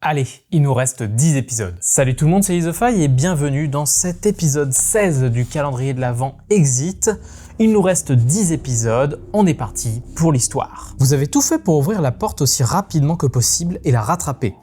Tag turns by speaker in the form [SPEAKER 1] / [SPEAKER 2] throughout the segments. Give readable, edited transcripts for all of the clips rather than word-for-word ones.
[SPEAKER 1] Allez, il nous reste 10 épisodes. Salut tout le monde, c'est Isofy et bienvenue dans cet épisode 16 du calendrier de l'Avent Exit. Il nous reste 10 épisodes, on est parti pour l'histoire. Vous avez tout fait pour ouvrir la porte aussi rapidement que possible et la rattraper.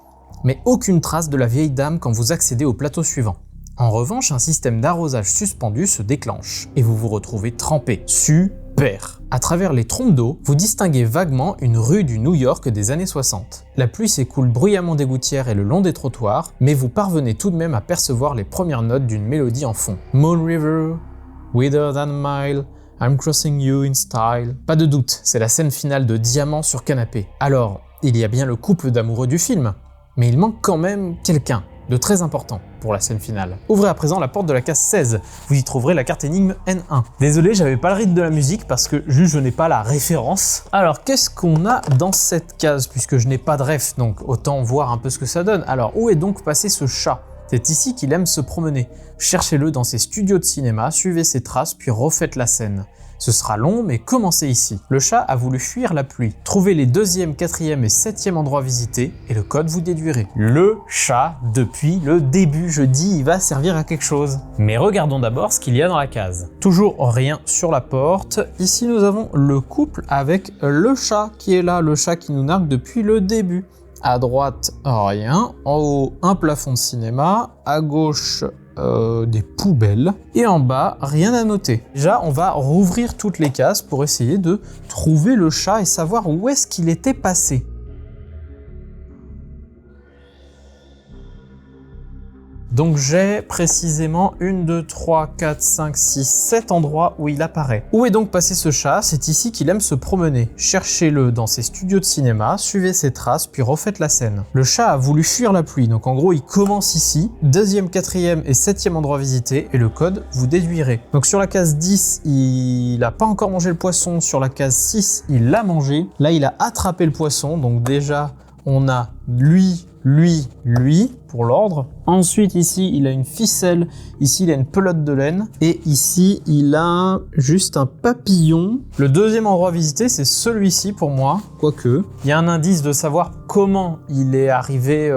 [SPEAKER 1] Mais aucune trace de la vieille dame quand vous accédez au plateau suivant. En revanche, un système d'arrosage suspendu se déclenche et vous vous retrouvez trempé. Super! À travers les trompes d'eau, vous distinguez vaguement une rue du New York des années 60. La pluie s'écoule bruyamment des gouttières et le long des trottoirs, mais vous parvenez tout de même à percevoir les premières notes d'une mélodie en fond. Moon River, Wider Than a Mile, I'm Crossing You in Style. Pas de doute, c'est la scène finale de Diamant sur canapé. Alors, il y a bien le couple d'amoureux du film, mais il manque quand même quelqu'un de très important pour la scène finale. Ouvrez à présent la porte de la case 16, vous y trouverez la carte énigme N1. Désolé, j'avais pas le rythme de la musique parce que juste je n'ai pas la référence. Alors qu'est-ce qu'on a dans cette case puisque je n'ai pas de ref, donc autant voir un peu ce que ça donne. Alors où est donc passé ce chat? C'est ici qu'il aime se promener. Cherchez-le dans ses studios de cinéma, suivez ses traces puis refaites la scène. Ce sera long, mais commencez ici. Le chat a voulu fuir la pluie. Trouvez les 2e, 4e et 7e endroits visités et le code vous déduirez. Le chat, depuis le début, je dis, il va servir à quelque chose. Mais regardons d'abord ce qu'il y a dans la case. Toujours rien sur la porte. Ici, nous avons le couple avec le chat qui est là, le chat qui nous nargue depuis le début. À droite, rien. En haut, un plafond de cinéma. À gauche, des poubelles. Et en bas, rien à noter. Déjà, on va rouvrir toutes les cases pour essayer de trouver le chat et savoir où est-ce qu'il était passé. Donc j'ai précisément 1, 2, 3, 4, 5, 6, 7 endroits où il apparaît. Où est donc passé ce chat? C'est ici qu'il aime se promener. Cherchez-le dans ses studios de cinéma, suivez ses traces, puis refaites la scène. Le chat a voulu fuir la pluie, donc en gros il commence ici. 2e, 4e et 7e endroit visité, et le code vous déduirez. Donc sur la case 10, il n'a pas encore mangé le poisson. Sur la case 6, il l'a mangé. Là il a attrapé le poisson, donc déjà on a lui, pour l'ordre. Ensuite, ici, il a une ficelle. Ici, il a une pelote de laine. Et ici, il a juste un papillon. Le 2e endroit visité, c'est celui-ci pour moi. Quoique, il y a un indice de savoir comment il est arrivé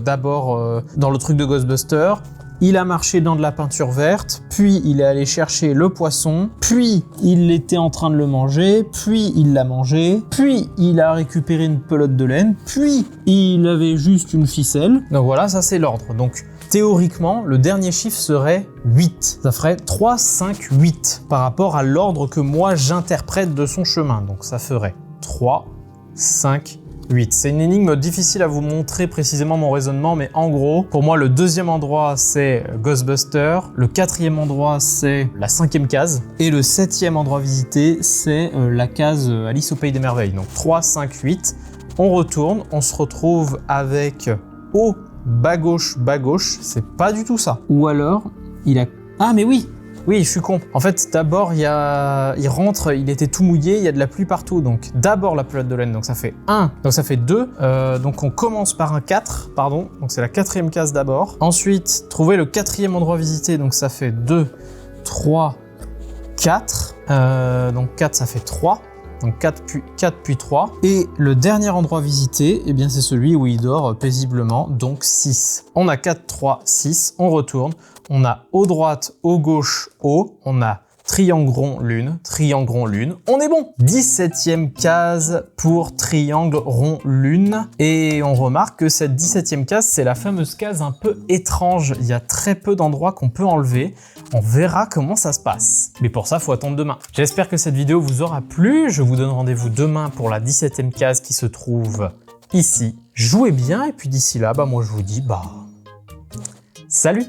[SPEAKER 1] d'abord dans le truc de Ghostbusters. Il a marché dans de la peinture verte, puis il est allé chercher le poisson, puis il était en train de le manger, puis il l'a mangé, puis il a récupéré une pelote de laine, puis il avait juste une ficelle. Donc voilà, ça c'est l'ordre. Donc théoriquement, le dernier chiffre serait 8. Ça ferait 3, 5, 8 par rapport à l'ordre que moi j'interprète de son chemin. Donc ça ferait 3, 5, 8. C'est une énigme difficile à vous montrer précisément mon raisonnement, mais en gros, pour moi, le 2e endroit, c'est Ghostbusters, le 4e endroit, c'est la 5e case, et le 7e endroit visité, c'est la case Alice au Pays des Merveilles. Donc 3, 5, 8. On retourne, on se retrouve avec au bas gauche, c'est pas du tout ça. Ou alors, il a... Ah mais oui! Oui, je suis con. En fait, d'abord, il rentre, il était tout mouillé, il y a de la pluie partout. Donc, d'abord la pelote de laine, donc ça fait 1, donc ça fait 2. Donc, on commence par un 4, pardon. Donc, c'est la 4e case d'abord. Ensuite, trouver le 4e endroit visité, donc ça fait 2, 3, 4. Donc, 4, ça fait 3. Donc 4 puis 3. Et le dernier endroit visité, eh bien c'est celui où il dort paisiblement, donc 6. On a 4, 3, 6, on retourne. On a haut droite, haut gauche, haut. On a triangle rond, lune, on est bon. 17e case pour triangle rond, lune. Et on remarque que cette 17e case, c'est la fameuse case un peu étrange. Il y a très peu d'endroits qu'on peut enlever. On verra comment ça se passe. Mais pour ça, il faut attendre demain. J'espère que cette vidéo vous aura plu. Je vous donne rendez-vous demain pour la 17e case qui se trouve ici. Jouez bien et puis d'ici là, moi je vous dis salut!